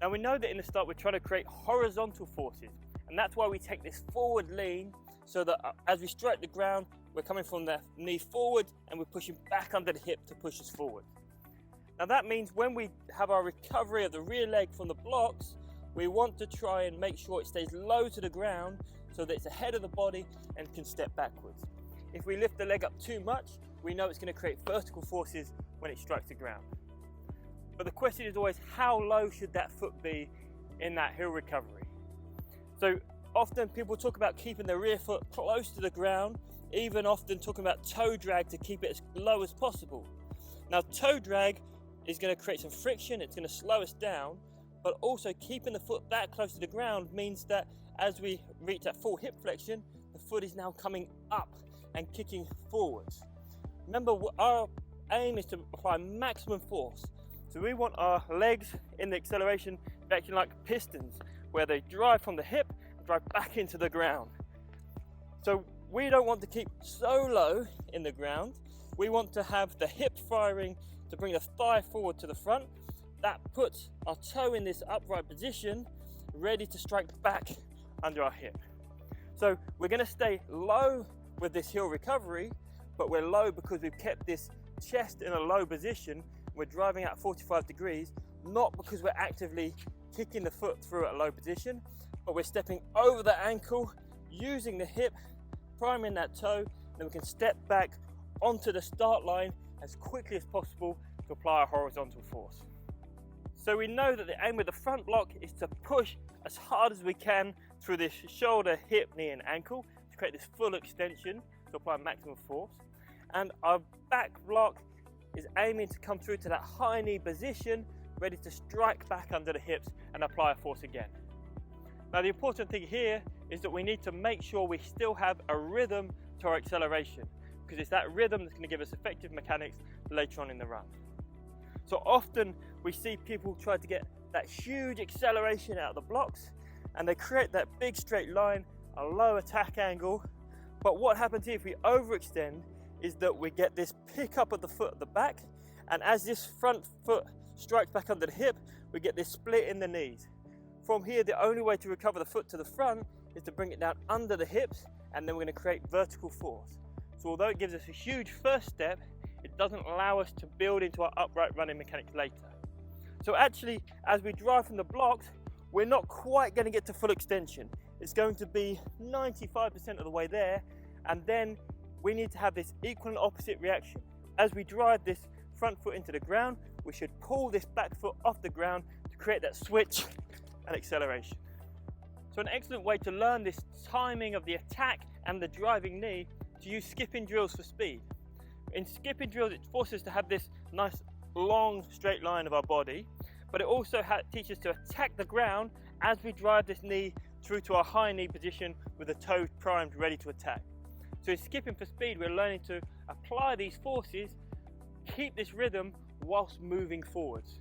Now we know that in the start we're trying to create horizontal forces, and that's why we take this forward lean, so that as we strike the ground, we're coming from the knee forward and we're pushing back under the hip to push us forward. Now that means when we have our recovery of the rear leg from the blocks, we want to try and make sure it stays low to the ground so that it's ahead of the body and can step backwards. If we lift the leg up too much, we know it's going to create vertical forces when it strikes the ground. But the question is always, how low should that foot be in that heel recovery? So often people talk about keeping the rear foot close to the ground, even often talking about toe drag to keep it as low as possible. Now toe drag is going to create some friction, it's going to slow us down, but also keeping the foot that close to the ground means that as we reach that full hip flexion, the foot is now coming up and kicking forwards. Remember, our aim is to apply maximum force. So we want our legs in the acceleration acting like pistons, where they drive from the hip and drive back into the ground. So we don't want to keep so low in the ground. We want to have the hip firing to bring the thigh forward to the front. That puts our toe in this upright position, ready to strike back under our hip. So we're going to stay low with this heel recovery, but we're low because we've kept this chest in a low position. We're driving at 45 degrees, not because we're actively kicking the foot through at a low position, but we're stepping over the ankle, using the hip, priming that toe, then we can step back onto the start line as quickly as possible to apply a horizontal force. So we know that the aim with the front block is to push as hard as we can through this shoulder, hip, knee and ankle to create this full extension to apply maximum force. And our back block is aiming to come through to that high knee position, ready to strike back under the hips and apply a force again. Now the important thing here is that we need to make sure we still have a rhythm to our acceleration, because it's that rhythm that's going to give us effective mechanics later on in the run. So often we see people try to get that huge acceleration out of the blocks and they create that big straight line, a low attack angle, but what happens here if we overextend is that we get this pick up of the foot at the back, and as this front foot strikes back under the hip, we get this split in the knees. From here, the only way to recover the foot to the front is to bring it down under the hips, and then we're going to create vertical force. So although it gives us a huge first step, it doesn't allow us to build into our upright running mechanics later. So actually, as we drive from the blocks, we're not quite going to get to full extension. It's going to be 95% of the way there, and then we need to have this equal and opposite reaction. As we drive this front foot into the ground, we should pull this back foot off the ground to create that switch and acceleration. So an excellent way to learn this timing of the attack and the driving knee is to use skipping drills for speed. In skipping drills, it forces us to have this nice long straight line of our body, but it also teaches us to attack the ground as we drive this knee through to our high knee position with the toe primed, ready to attack. So in skipping for speed, we're learning to apply these forces, keep this rhythm whilst moving forwards.